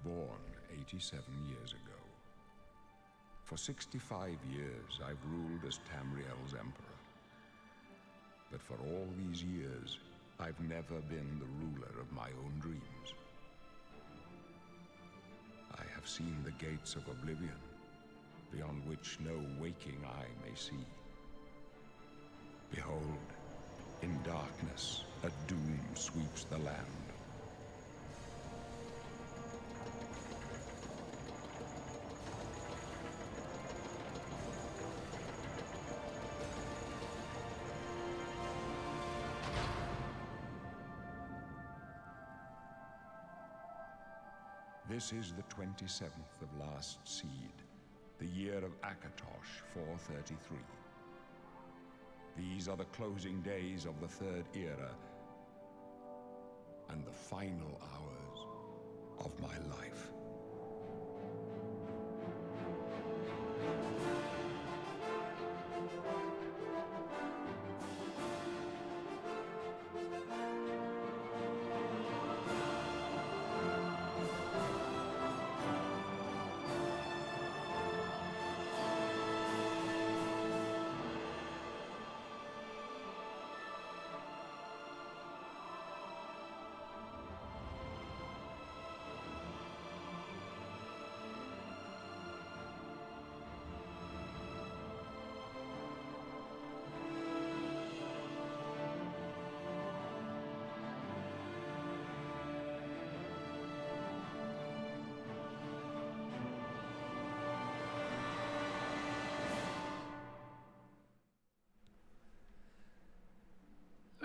born 87 years ago. For 65 years, I've ruled as Tamriel's emperor. But for all these years, I've never been the ruler of my own dreams. I have seen the gates of Oblivion, beyond which no waking eye may see. Behold, in darkness, a doom sweeps the land. This is the 27th of last seed, the year of Akatosh 433. These are the closing days of the Third Era and the final hours of my life.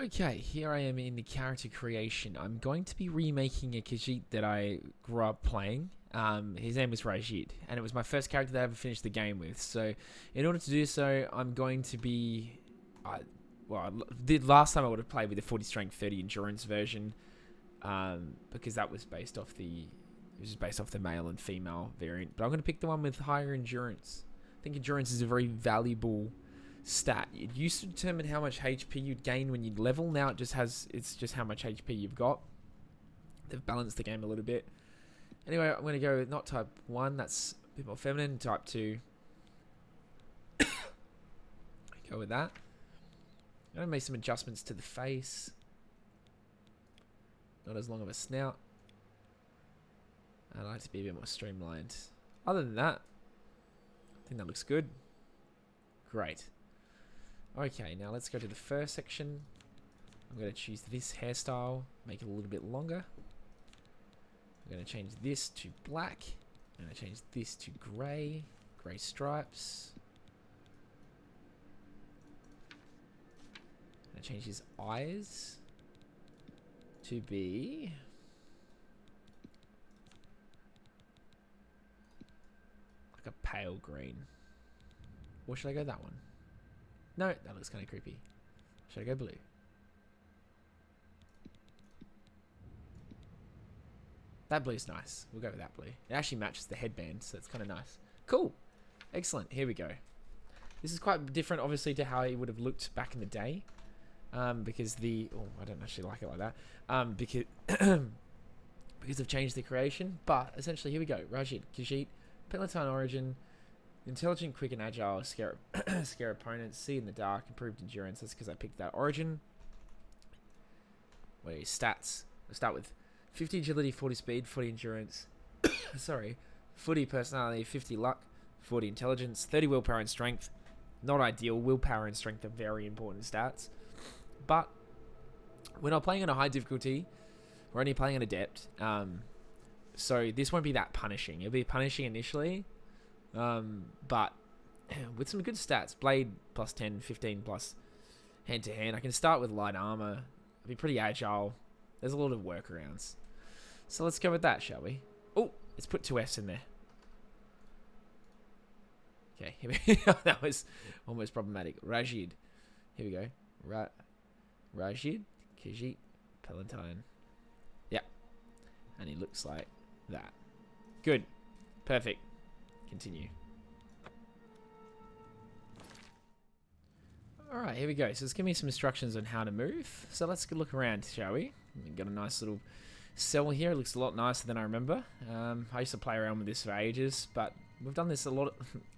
Okay, here I am in the character creation. I'm going to be remaking a Khajiit that I grew up playing. His name was Rajid, and it was my first character that I ever finished the game with. So, in order to do so, I'm going to be... the last time I would have played with the 40 strength, 30 endurance version, because that was based off the... It was just based off the male and female variant. But I'm going to pick the one with higher endurance. I think endurance is a very valuable stat. It used to determine how much HP you'd gain when you'd level. Now it's just how much HP you've got. They've balanced the game a little bit. Anyway, I'm going to go with not type 1, that's a bit more feminine. Type 2, go with that. I'm going to make some adjustments to the face. Not as long of a snout. I like to be a bit more streamlined. Other than that, I think that looks good. Great. Okay, now let's go to the fur section. I'm going to choose this hairstyle, make it a little bit longer. I'm going to change this to black. I'm going to change this to grey stripes. I'm going to change his eyes to be like a pale green. Or should I go that one? No, that looks kind of creepy. Should I go blue? That blue's nice. We'll go with that blue. It actually matches the headband, so it's kind of nice. Cool. Excellent. Here we go. This is quite different, obviously, to how he would have looked back in the day. Because the... Oh, I don't actually like it like that. Because I've changed the creation. But, essentially, here we go. Rajid, Khajiit, Peloton origin... Intelligent, quick, and agile, scare opponents, see in the dark, improved endurance. That's because I picked that origin. What are your stats? We'll start with 50 agility, 40 speed, 40 endurance. Sorry. 40 personality, 50 luck, 40 intelligence, 30 willpower and strength. Not ideal. Willpower and strength are very important stats. But we're not playing on a high difficulty. We're only playing on adept. So this won't be that punishing. It'll be punishing initially. But with some good stats, blade plus 10, 15 plus hand to hand. I can start with light armor. I'll be pretty agile. There's a lot of workarounds. So let's go with that, shall we? Oh, let's put 2 Fs in there. Okay, here we go. That was almost problematic. Rajid. Here we go. Rajid, Khajiit, Palatine. Yep. And he looks like that. Good. Perfect. Continue. Alright, here we go. So it's giving me some instructions on how to move. So let's go look around, shall we? We've got a nice little cell here. It looks a lot nicer than I remember. I used to play around with this for ages, but we've done this a lot.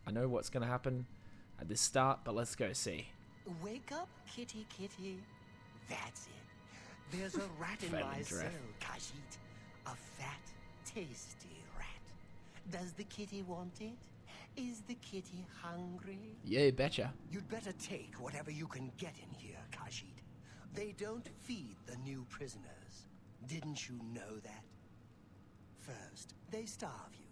I know what's going to happen at the start, but let's go see. Wake up, kitty kitty. That's it. There's a rat in my cell, Khajiit. A fat, tasty rat. Does the kitty want it? Is the kitty hungry? Yeah, betcha. You'd better take whatever you can get in here, Khajiit. They don't feed the new prisoners. Didn't you know that? First, they starve you.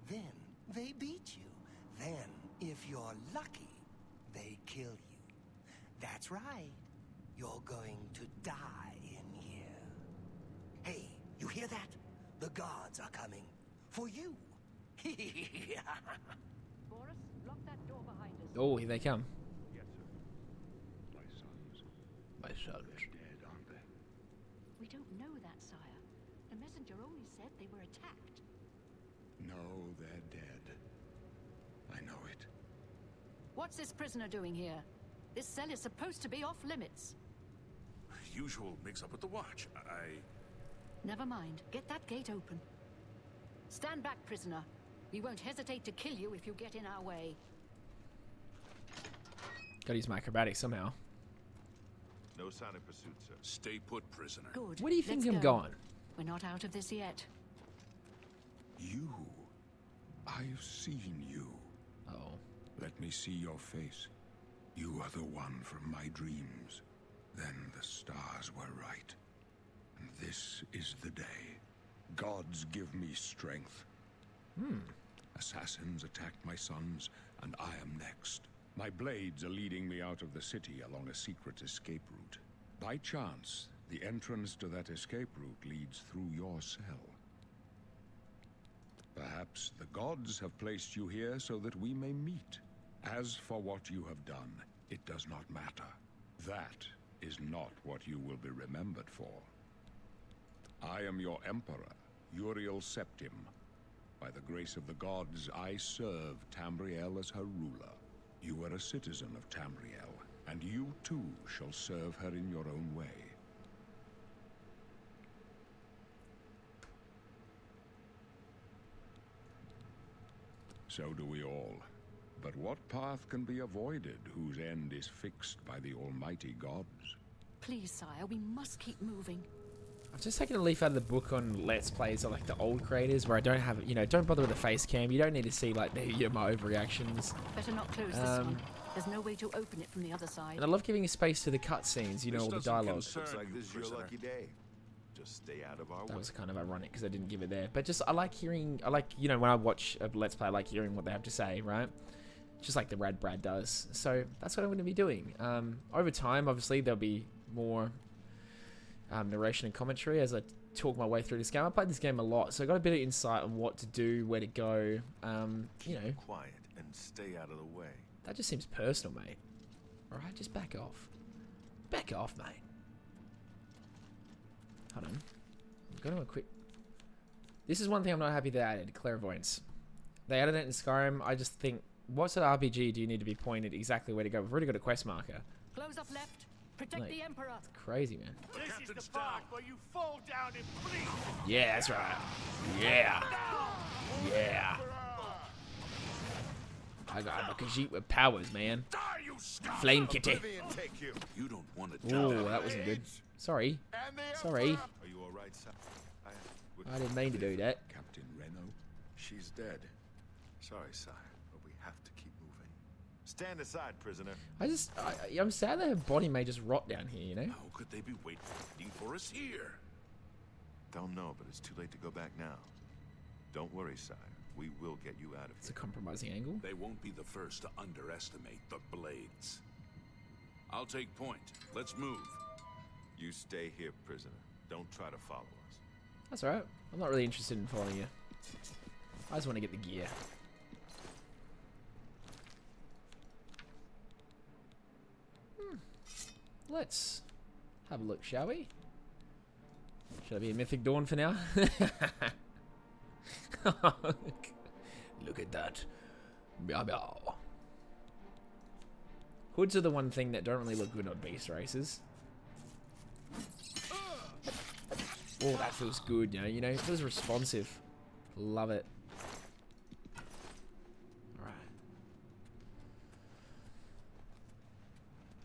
Then, they beat you. Then, if you're lucky, they kill you. That's right. You're going to die in here. Hey, you hear that? The guards are coming. For you. Boris, lock that door behind us. Oh, here they come. Yes, sir. My sons. My sons. They're dead, aren't they? We don't know that, sire. The messenger only said they were attacked. No, they're dead. I know it. What's this prisoner doing here? This cell is supposed to be off limits. Usual mix-up with the watch. Never mind. Get that gate open. Stand back, prisoner. We won't hesitate to kill you if you get in our way. Gotta use my acrobatics somehow. No sign of pursuit, sir. Stay put, prisoner. Good. Where do you think Let's I'm go. going? We're not out of this yet. You. I've seen you. Oh. Let me see your face. You are the one from my dreams. Then the stars were right. And this is the day. Gods give me strength. Assassins attacked my sons, and I am next. My blades are leading me out of the city along a secret escape route. By chance, the entrance to that escape route leads through your cell. Perhaps the gods have placed you here so that we may meet. As for what you have done, it does not matter. That is not what you will be remembered for. I am your emperor, Uriel Septim. By the grace of the gods, I serve Tamriel as her ruler. You are a citizen of Tamriel, and you too shall serve her in your own way. So do we all. But what path can be avoided whose end is fixed by the almighty gods? Please, sire, we must keep moving. I've just taken a leaf out of the book on Let's Plays of like the old creators where I don't have, don't bother with the face cam. You don't need to see like my overreactions. Better not close this one. There's no way to open it from the other side. And I love giving space to the cutscenes, all the dialogue. Looks like this is your lucky day. Just stay out of our way. That was kind of ironic because I didn't give it there. But just, I like hearing, when I watch a Let's Play, I like hearing what they have to say, right? Just like the Rad Brad does. So that's what I'm going to be doing. Over time, obviously, there'll be more narration and commentary as I talk my way through this game. I played this game a lot, so I got a bit of insight on what to do, where to go. Keep quiet and stay out of the way. That just seems personal, mate. Alright, just back off. Back off, mate. Hold on. I'm going to a quick... This is one thing I'm not happy they added, clairvoyance. They added it in Skyrim. I just think, what sort of RPG do you need to be pointed exactly where to go? We've already got a quest marker. Close up left. Protect Like, the Emperor. It's crazy, man. This is the part where you fall down and bleed. Yeah, that's right. Yeah. Yeah. I got a Khajiit with powers, man. Die, you scum! Flame kitty. Oblivion take you. You don't want to die. Oh, that wasn't good. Sorry. Sorry. Are you all right, sir? I didn't mean to do that. Captain Reno? She's dead. Sorry, sire, but we have to keep moving. Stand aside, prisoner. I'm sad that her body may just rot down here, How could they be waiting for us here? Don't know, but it's too late to go back now. Don't worry, sire. We will get you out of It's a here. compromising angle. They won't be the first to underestimate the blades. I'll take point. Let's move. You stay here, prisoner. Don't try to follow us. That's alright. I'm not really interested in following you. I just want to get the gear. Let's have a look, shall we? Should I be a Mythic Dawn for now? Look at that. Meow meow. Hoods are the one thing that don't really look good on beast races. Oh, that feels good, you know, it feels responsive. Love it. Alright.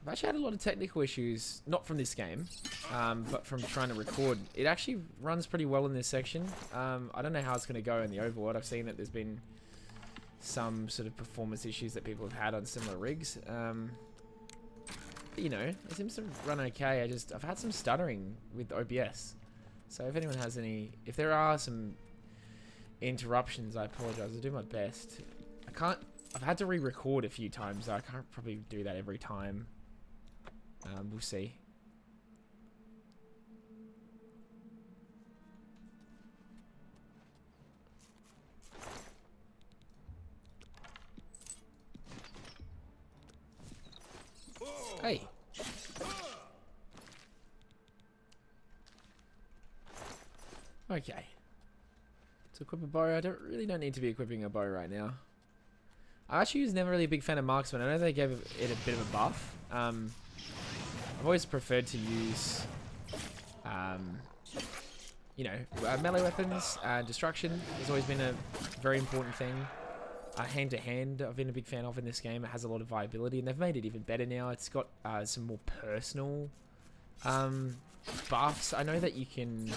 I've actually had a lot of technical issues, not from this game, but from trying to record. It actually runs pretty well in this section. I don't know how it's going to go in the overworld. I've seen that there's been some sort of performance issues that people have had on similar rigs. But, you know, it seems to run okay. I've had some stuttering with OBS. So if anyone has any, if there are some interruptions, I apologize. I'll do my best. I've had to re-record a few times, so I can't probably do that every time. We'll see. Hey. Okay. To equip a bow, I don't need to be equipping a bow right now. I actually was never really a big fan of marksman. I know they gave it a bit of a buff. I've always preferred to use, you know, melee weapons. Destruction has always been a very important thing. Hand-to-hand, I've been a big fan of in this game. It has a lot of viability, and they've made it even better now. It's got some more personal buffs. I know that you can...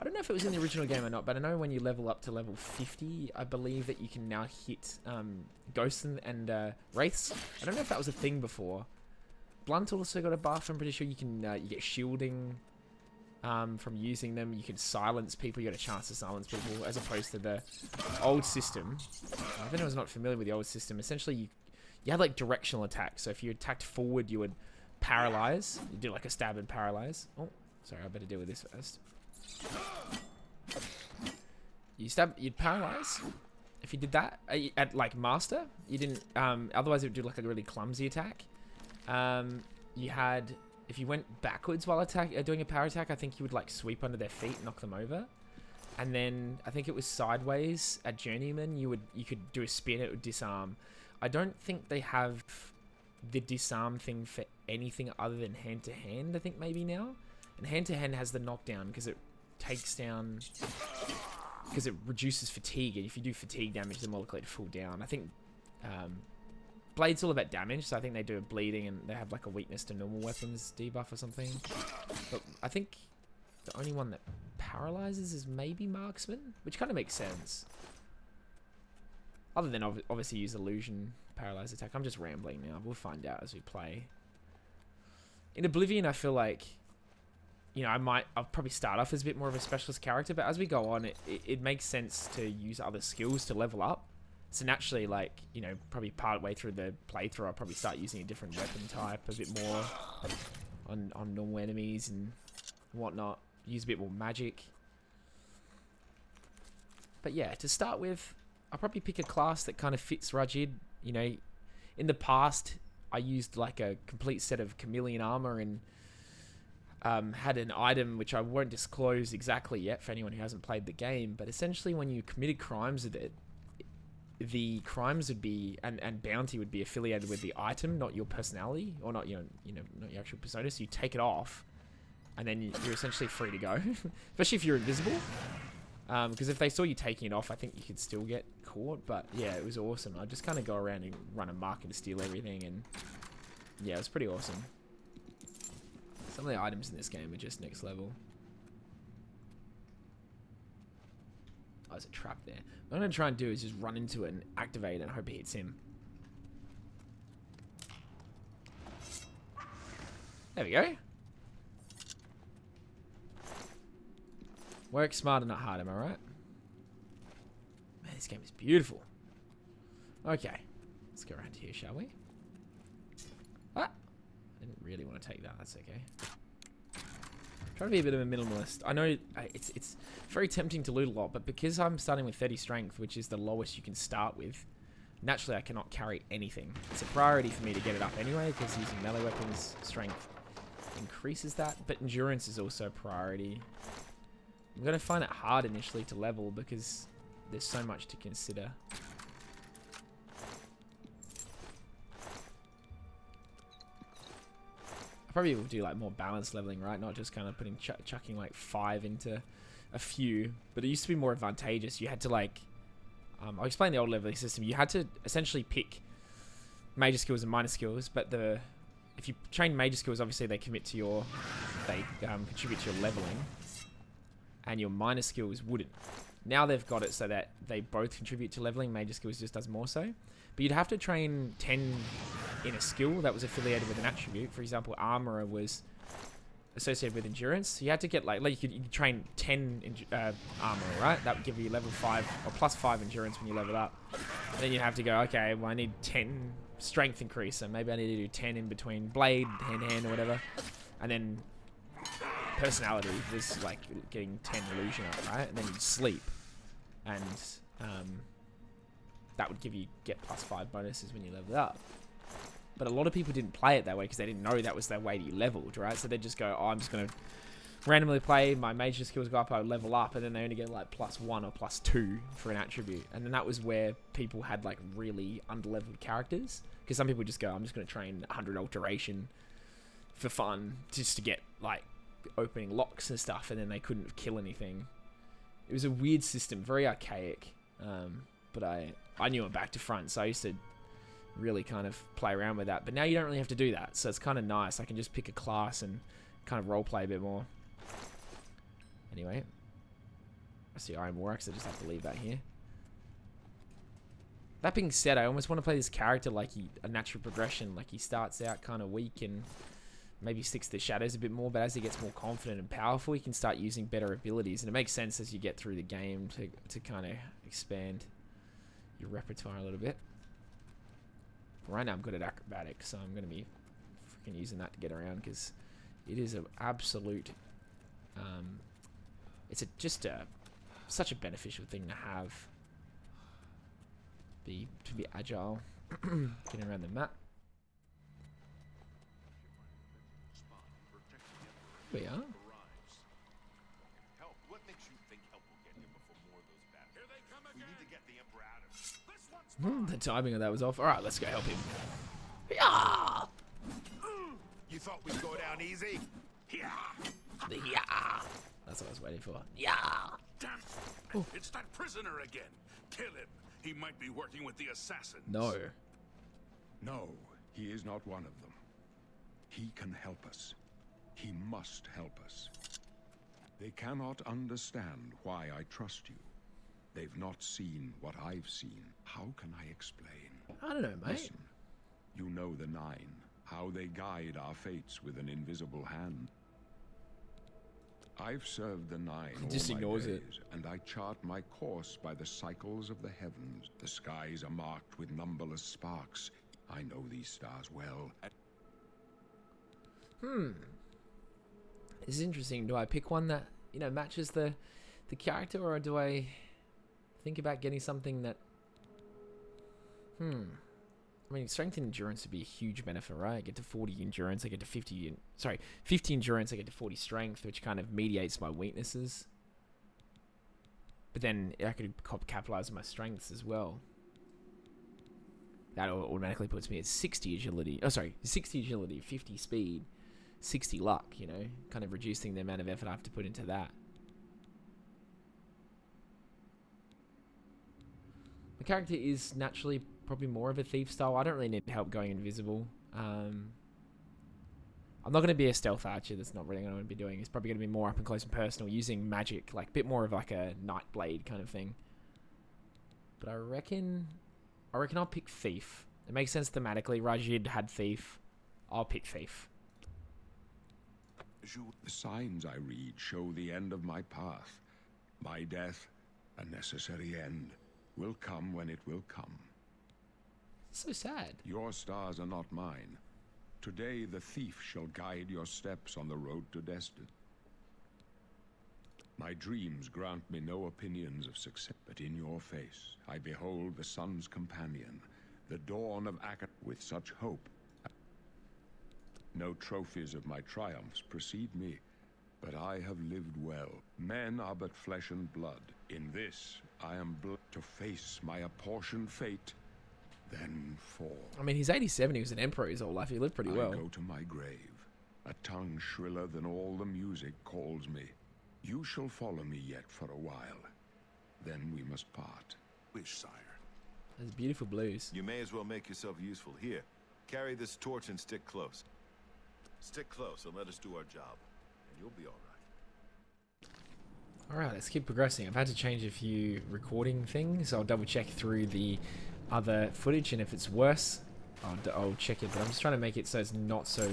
I don't know if it was in the original game or not, but I know when you level up to level 50, I believe that you can now hit ghosts and wraiths. I don't know if that was a thing before. Blunt also got a buff. I'm pretty sure you can you get shielding from using them. You can silence people. You got a chance to silence people as opposed to the old system. If anyone's not familiar with the old system, essentially you had like directional attacks. So if you attacked forward, you would paralyze. You do like a stab and paralyze. Oh, sorry, I better deal with this first. You'd paralyze. If you did that at like master, you didn't. Otherwise, it would do like a really clumsy attack. You had, if you went backwards while doing a power attack, I think you would like sweep under their feet, knock them over. And then I think it was sideways at journeyman. You could do a spin. It would disarm. I don't think they have the disarm thing for anything other than hand to hand. I think maybe now, and hand to hand has the knockdown because it takes down, because it reduces fatigue, and if you do fatigue damage, they're more likely to fall down. I think Blade's all about damage, so I think they do a bleeding, and they have like a weakness to normal weapons debuff or something. But I think the only one that paralyzes is maybe marksman, which kind of makes sense. Other than obviously use illusion paralyze attack. I'm just rambling now. We'll find out as we play. In Oblivion, I feel like, you know, I'll probably start off as a bit more of a specialist character, but as we go on, it makes sense to use other skills to level up. So naturally, like, you know, probably part way through the playthrough, I'll probably start using a different weapon type, a bit more on normal enemies and whatnot. Use a bit more magic. But yeah, to start with, I'll probably pick a class that kind of fits Rajid. You know, in the past, I used like a complete set of chameleon armor and had an item which I won't disclose exactly yet for anyone who hasn't played the game, but essentially when you committed crimes with it, the crimes would be, and bounty would be affiliated with the item, not your personality, or not your, you know, not your actual persona. So you take it off, and then you're essentially free to go, especially if you're invisible. Because if they saw you taking it off, I think you could still get caught. But yeah, it was awesome. I just kind of go around and run a market to steal everything, and yeah, it was pretty awesome. Some of the items in this game are just next level. Oh, there's a trap there. What I'm going to try and do is just run into it and activate it and hope it hits him. There we go. Work smarter, not harder, am I right? Man, this game is beautiful. Okay. Let's go around here, shall we? Ah! I didn't really want to take that. That's okay. Trying to be a bit of a minimalist. I know it's very tempting to loot a lot, but because I'm starting with 30 strength, which is the lowest you can start with, naturally I cannot carry anything. It's a priority for me to get it up anyway, because using melee weapons, strength increases that, but endurance is also a priority. I'm going to find it hard initially to level because there's so much to consider. I probably will do like more balanced leveling, right? Not just kind of putting chucking like 5 into a few. But it used to be more advantageous. You had to like, I'll explain the old leveling system. You had to essentially pick major skills and minor skills, but if you train major skills, obviously they contribute to your leveling, and your minor skills wouldn't. Now they've got it so that they both contribute to leveling. Major skills just does more so. But you'd have to train 10 in a skill that was affiliated with an attribute. For example, armorer was associated with endurance. So you had to get like you could train 10 armorer, right? That would give you level 5 or plus 5 endurance when you level up. And then you have to go, okay, well I need 10 strength increase, so maybe I need to do 10 in between blade, hand to hand, or whatever. And then personality was like getting 10 illusion up, right? And then you'd sleep, and that would get plus 5 bonuses when you level up. But a lot of people didn't play it that way because they didn't know that was their way you leveled, right? So they'd just go, oh, I'm just going to randomly play, my major skills go up, I level up, and then they only get like plus 1 or plus 2 for an attribute. And then that was where people had like really underleveled characters, because some people just go, I'm just going to train 100 alteration for fun just to get like opening locks and stuff, and then they couldn't kill anything. It was a weird system, very archaic, but I knew it back to front, so I used to really kind of play around with that. But now you don't really have to do that, so it's kind of nice. I can just pick a class and kind of roleplay a bit more. Anyway, I see Iron Warx, I just have to leave that here. That being said, I almost want to play this character like a natural progression. Like he starts out kind of weak and maybe sticks to the shadows a bit more, but as he gets more confident and powerful, he can start using better abilities. And it makes sense as you get through the game to kind of expand your repertoire a little bit. But right now I'm good at acrobatics, so I'm going to be freaking using that to get around, because it is an absolute... it's such a beneficial thing to have. To be agile, getting around the map. Here we are. Help. What makes you think help will get here before more of those battles? Here they come again. We need to get the Emperor out of here. This one's The timing of that was off. All right, let's go help him. Yeah. You thought we'd go down easy? Yeah. Yeah. That's what I was waiting for. Yeah. Damn. Oh. It's that prisoner again. Kill him. He might be working with the assassins. No. No, he is not one of them. He can help us. He must help us. They cannot understand why I trust you. They've not seen what I've seen. How can I explain? I don't know, mate. Listen, you know the Nine, how they guide our fates with an invisible hand. I've served the Nine all Just my ignores days, it. and I chart my course by the cycles of the heavens. The skies are marked with numberless sparks. I know these stars well. This is interesting. Do I pick one that, matches the character, or do I think about getting something that... I mean, strength and endurance would be a huge benefit, right? I get to 40 endurance, I get to 50 endurance, I get to 40 strength, which kind of mediates my weaknesses. But then I could capitalize on my strengths as well. That automatically puts me at 60 agility. 60 agility, 50 speed, 60 luck, kind of reducing the amount of effort I have to put into that. The character is naturally probably more of a thief style. I don't really need help going invisible. I'm not going to be a stealth archer. That's not really what I'm going to be doing. It's probably going to be more up and close and personal, using magic, like a bit more of like a Nightblade kind of thing. But I reckon I'll pick thief. It makes sense thematically. Rajid had thief. I'll pick thief. The signs I read show the end of my path. My death, a necessary end, will come when it will come. So sad. Your stars are not mine. Today the thief shall guide your steps on the road to destiny. My dreams grant me no opinions of success, but in your face I behold the sun's companion, the dawn of Akat. With such hope, no trophies of my triumphs precede me, but I have lived well. Men are but flesh and blood. In this I am to face my apportioned fate, then fall. I mean, he's 87. He was an emperor his whole life. He lived pretty well. I go to my grave, A tongue shriller than all the music calls me. You shall follow me yet for a while. Then we must part. Wish, sire. There's beautiful blues. You may as well make yourself useful. Here, carry this torch and stick close. Stick close and let us do our job, and you'll be all right. Alright, let's keep progressing. I've had to change a few recording things. I'll double check through the other footage, and if it's worse, I'll check it. But I'm just trying to make it so it's not so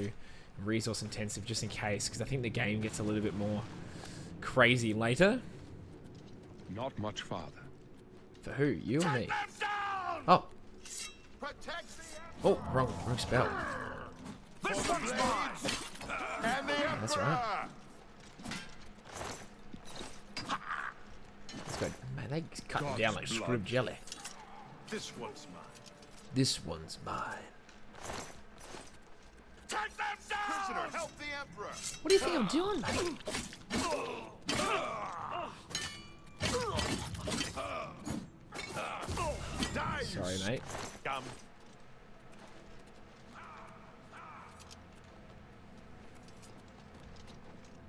resource intensive, just in case, because I think the game gets a little bit more crazy later. Not much farther. For who? You or me? Oh. Oh, wrong spell. This one's mine! And the That's right. Let's go. Man, they cut them down like screwed jelly. This one's mine. This one's mine. Take them down! Prisoner, help the Emperor! What do you think I'm doing, mate? Sorry, mate. Come.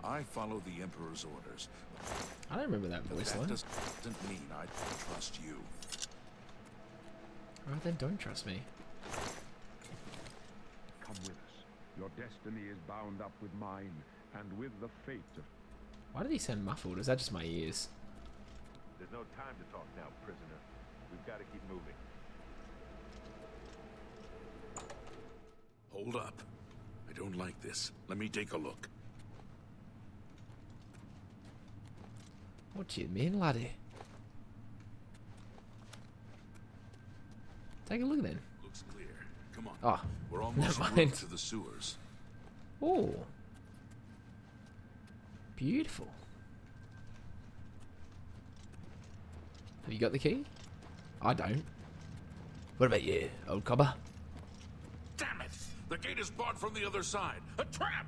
I follow the Emperor's orders. I don't remember that voice That line. doesn't mean I trust you. Alright then, don't trust me. Come with us. Your destiny is bound up with mine, and with the fate of... Why did he sound muffled? Is that just my ears? There's no time to talk now, prisoner. We've got to keep moving. Hold up. I don't like this. Let me take a look. What do you mean, laddie? Take a look then. Looks clear. Come on. Oh, We're almost never through mind. to the sewers. Oh. Beautiful. Have you got the key? I don't. What about you, old cobber? Damn it! The gate is barred from the other side. A trap!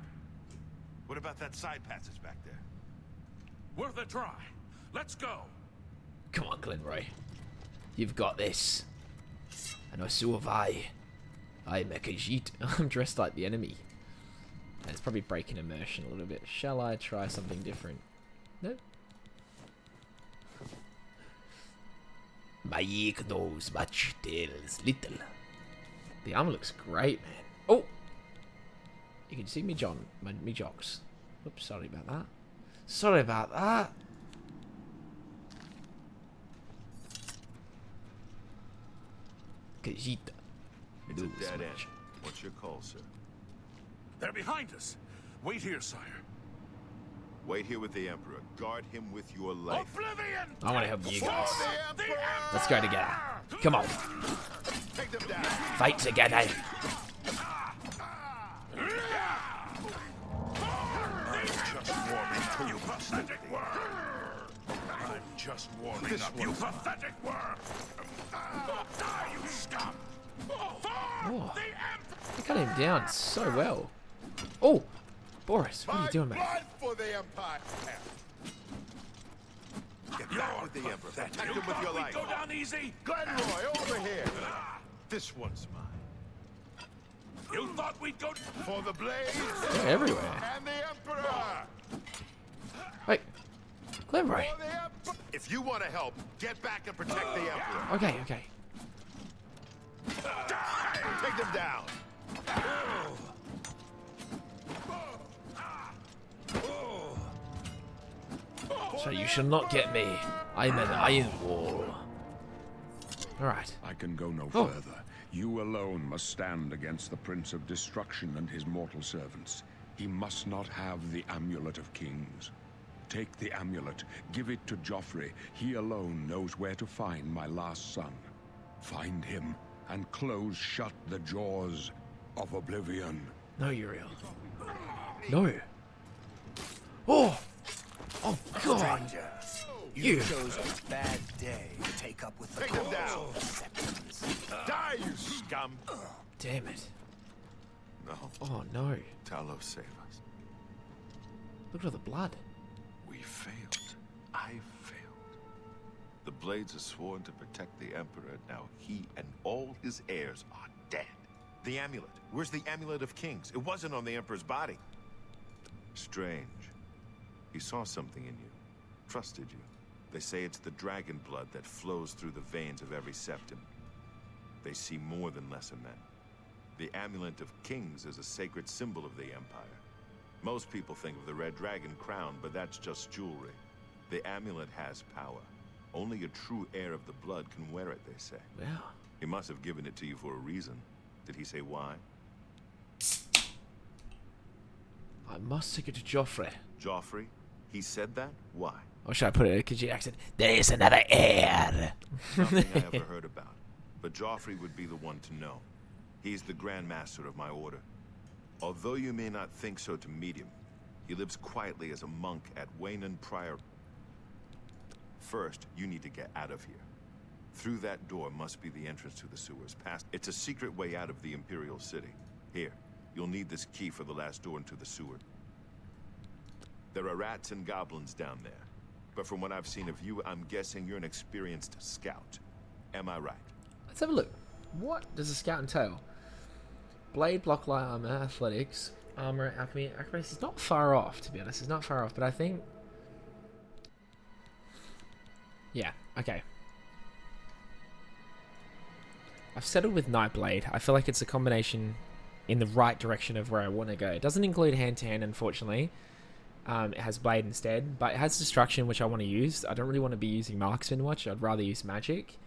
What about that side passage back there? Worth a try. Let's go. Come on, Glenroy. You've got this. And so have I. I'm a Khajiit. I'm dressed like the enemy. And it's probably breaking immersion a little bit. Shall I try something different? Nope. My eek knows much, tells little. The armor looks great, man. Oh! You can see me me jocks. Oops, sorry about that. Sorry about that. Khajiit. It's a dead end. What's your call, sir? They're behind us. Wait here, sire. Wait here with the Emperor. Guard him with your life. Oblivion! I want to help you guys. The Emperor! Let's go together. Come on. Take them down. Fight together. I'm just warming up, you pathetic worm! I'm just warming up, you pathetic worm! Die, you scum! Oh, they cut him down so well. Oh, Boris, what are you doing, mate? Blood for the Empire! Get back with the Emperor. Protect him with your life. Go down easy! Glenroy, over here! This one's mine. You thought we'd go For the blades They're everywhere. and the Emperor! Wait, Glenroy. For the Emperor! If you want to help, get back and protect the Emperor. Okay, okay. Take them down. So you shall not get me. I'm an iron wall. Alright. I can go no Oh. further. You alone must stand against the Prince of Destruction and his mortal servants. He must not have the Amulet of Kings. Take the amulet, give it to Joffrey. He alone knows where to find my last son. Find him and close shut the jaws of Oblivion. No, Uriel. No. Oh! Oh, God! Stranger, You. you chose a bad day to take up with the Take them cause down. of deceptions. Die, you scum. Damn it. No. Oh, no. Talos, save us. Look at all the blood. We failed. I failed. The Blades are sworn to protect the Emperor. Now he and all his heirs are dead. The amulet. Where's the Amulet of Kings? It wasn't on the Emperor's body. Strange. He saw something in you. Trusted you. They say it's the dragon blood that flows through the veins of every septim. They see more than lesser men. The amulet of kings is a sacred symbol of the Empire. Most people think of the red dragon crown, but that's just jewelry. The amulet has power. Only a true heir of the blood can wear it, they say. Wow. He must have given it to you for a reason. Did he say why? I must take it to Joffrey. Joffrey? He said that? Why? Or should I put it in a Khajiit accent? There is another heir. Nothing I ever heard about. But Joffrey would be the one to know. He's the Grand Master of my order. Although you may not think so to meet him, he lives quietly as a monk at Waynon Prior. First, you need to get out of here. Through that door must be the entrance to the sewers. Past, it's a secret way out of the Imperial City. Here, you'll need this key for the last door into the sewer. There are rats and goblins down there. But from what I've seen of you, I'm guessing you're an experienced scout. Am I right? Let's have a look. What does a scout entail? Blade, block, light armor, athletics, armor, alchemy, acrobatics. It's not far off, to be honest. It's not far off, but I think... Yeah, okay. I've settled with Nightblade. I feel like it's a combination in the right direction of where I want to go. It doesn't include hand-to-hand, unfortunately. It has Blade instead, but it has Destruction, which I want to use. I don't really want to be using Marksman much. I'd rather use Magic.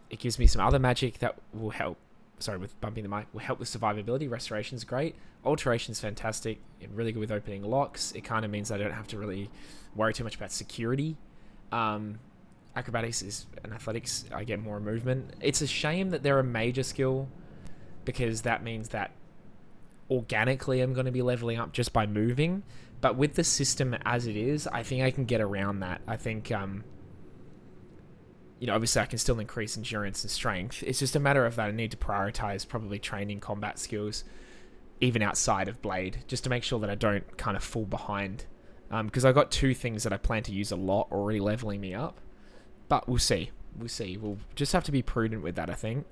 It gives me some other magic that will help. Sorry, with bumping the mic. Will help with survivability. Restoration's great. Alteration's fantastic. It's really good with opening locks. It kind of means I don't have to really worry too much about security. Acrobatics and athletics, I get more movement. It's a shame that they're a major skill, because that means that organically I'm going to be leveling up just by moving. But with the system as it is, I think I can get around that. I think, you know, obviously I can still increase endurance and strength. It's just a matter of that I need to prioritize probably training combat skills, even outside of Blade, just to make sure that I don't kind of fall behind. Because I got two things that I plan to use a lot already leveling me up. But we'll see. We'll see. We'll just have to be prudent with that, I think.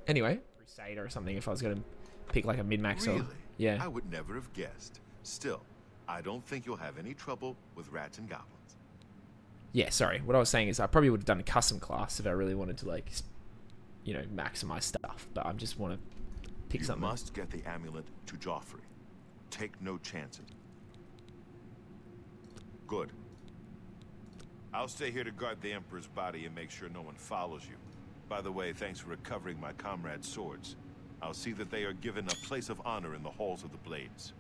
Anyway, Crusader or something if I was going to pick like a mid-max. Really? Or, yeah. I would never have guessed. Still, I don't think you'll have any trouble with rats and goblins. Yeah, sorry. What I was saying is I probably would have done a custom class if I really wanted to, like, you know, maximize stuff. But I just want to pick something. You must get the amulet to Joffrey. Take no chances. Good. I'll stay here to guard the Emperor's body and make sure no one follows you. By the way, thanks for recovering my comrade's swords. I'll see that they are given a place of honor in the halls of the Blades.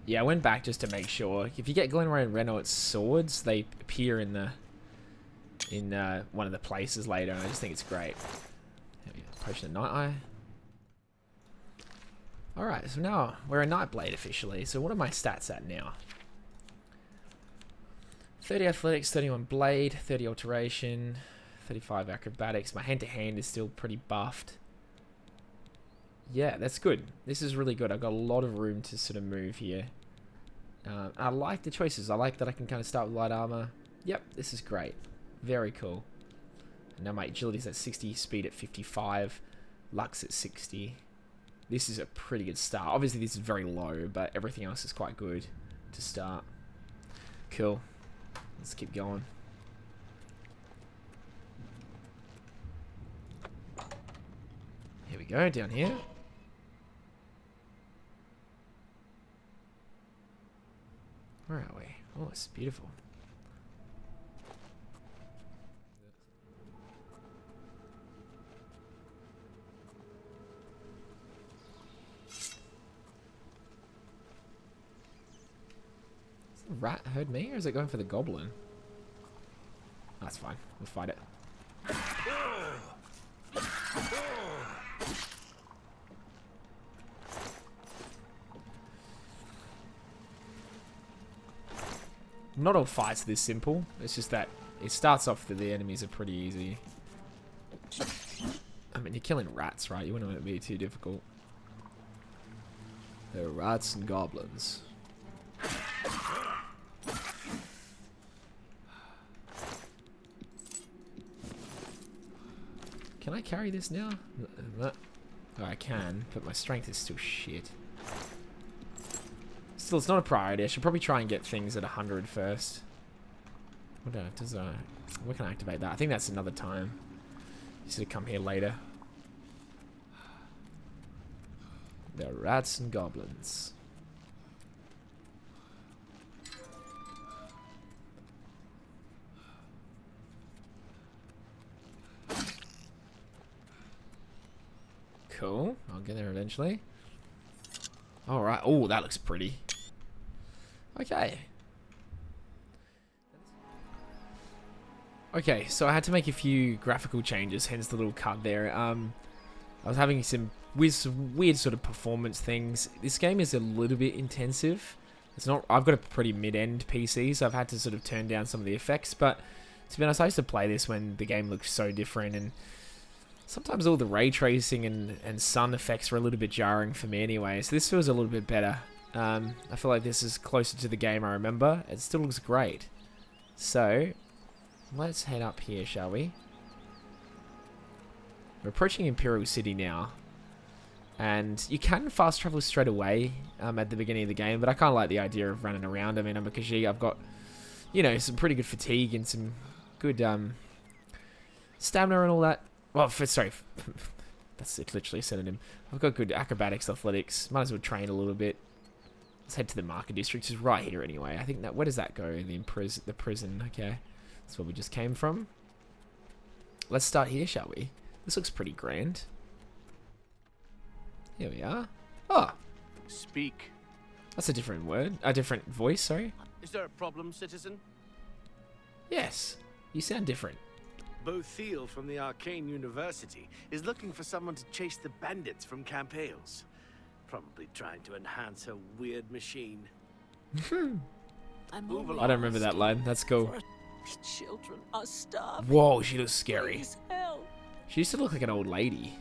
Yeah, I went back just to make sure. If you get Glenroy and Renault's swords, they appear in the one of the places later, and I just think it's great. Potion of Night Eye. Alright, so now we're a Nightblade officially. So what are my stats at now? 30 athletics, 31 blade, 30 alteration, 35 acrobatics. My hand-to-hand is still pretty buffed. Yeah, that's good. This is really good. I've got a lot of room to sort of move here. I like the choices. I like that I can kind of start with light armor. Yep, this is great. Very cool. And now my agility's at 60, speed at 55, lux at 60. This is a pretty good start. Obviously, this is very low, but everything else is quite good to start. Cool. Let's keep going. Here we go, down here. Where are we? Oh, it's beautiful. Has the rat heard me, or is it going for the goblin? That's fine. We'll fight it. Not all fights are this simple. It's just that it starts off that the enemies are pretty easy. I mean, you're killing rats, right? You wouldn't want it to be too difficult. There are rats and goblins. Can I carry this now? Oh, I can, but my strength is still shit. Still Still, it's not a priority. I should probably try and get things at 100 first. What does where can I activate that? I think that's another time. You should have come here later. The rats and goblins. Cool. I'll get there eventually. Alright. Oh, that looks pretty. Okay. Okay, so I had to make a few graphical changes, hence the little cut there. I was having some weird sort of performance things. This game is a little bit intensive. It's not. I've got a pretty mid-end PC, so I've had to sort of turn down some of the effects. But to be honest, I used to play this when the game looked so different, and sometimes all the ray tracing and sun effects were a little bit jarring for me anyway. So this feels a little bit better. I feel like this is closer to the game I remember. It still looks great. So let's head up here, shall we? We're approaching Imperial City now. And you can fast travel straight away at the beginning of the game, but I kind of like the idea of running around. I mean, I'm a Khajiit. I've got, you know, some pretty good fatigue and some good stamina and all that. Well, sorry, that's literally a synonym. I've got good acrobatics, athletics. Might as well train a little bit. Let's head to the market district. It's right here anyway. I think that, where does that go? The prison. Okay, that's where we just came from. Let's start here, shall we? This looks pretty grand. Here we are. Oh, Speak. that's a different word. A different voice. Sorry. Is there a problem, citizen? Yes, you sound different. Botheel from the Arcane University is looking for someone to chase the bandits from Camp Hales. Probably trying to enhance her weird machine. I don't remember that line. That's cool. Children are starving. Whoa, she looks scary. Please help. She used to look like an old lady.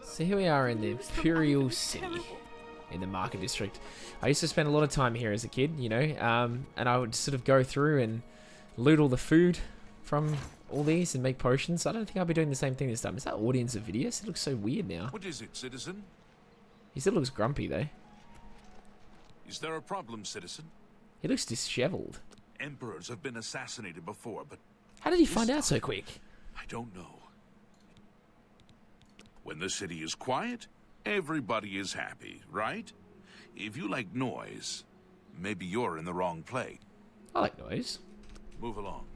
So here we are in the Imperial City, in the market district. I used to spend a lot of time here as a kid, you know, and I would sort of go through and loot all the food from all these and make potions. I don't think I'll be doing the same thing this time. Is that audience of Vidius? It looks so weird now. What is it, citizen? He still looks grumpy though. Is there a problem, citizen? He looks disheveled. Emperors have been assassinated before, but How did he find out so quick? I don't know. When the city is quiet, everybody is happy, right? If you like noise, maybe you're in the wrong place. I like noise. Move along.